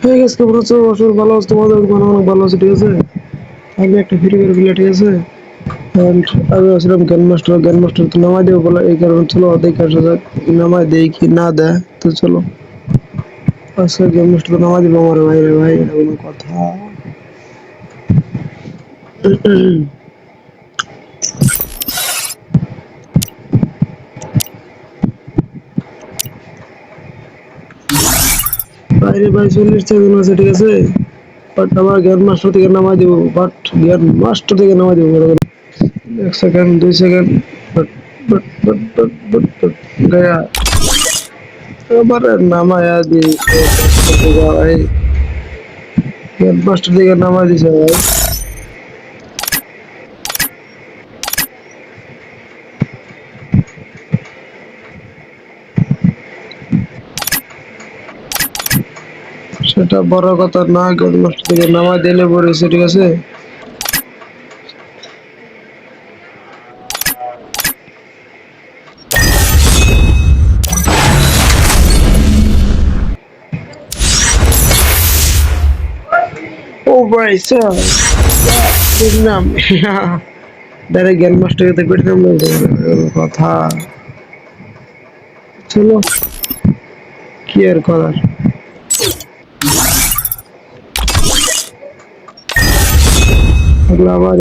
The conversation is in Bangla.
হয়ে গেছে কেমন আছো? আসলে ভালো আছো? তোমাদের অনেক ভালো আছে, ঠিক আছে। আমি একটা ফ্রি ফায়ার খেলা, ঠিক আছে। And আমি আসলাম জ্ঞান মাস্টার তো নামাই দেবো বলে এই কারণে চলো দেখে আসা যাক নামাই দেয় কি না দেয়। তো চলো আজকে জ্ঞান মাস্টার তো নামাই দেবো আমার ভাই রে ভাই, এটা কোনো কথা? বাইরে ভাই 40 সেকেন্ড আছে, ঠিক আছে। বাট আমার জ্ঞান মাস্টার থেকে নামাই দেবো, বাট জ্ঞান মাস্টার থেকে নামাই দেবো। 1 second 2 second, but but but but but but Gaya এবারে নামায়া দিয়েছে মাস্টার থেকে ভাই, জ্ঞান মাস্টার থেকে নামাই দিছে ভাই। সেটা বড় কথা না, জ্ঞান মাস্টার থেকে নামাই দিলে পড়েছে, ঠিক আছে। ও ভাই স্যার নাম ডাইরেক্ট জ্ঞান মাস্টার থেকে পেটে নাম কথা। চলো কি আর করার। আবার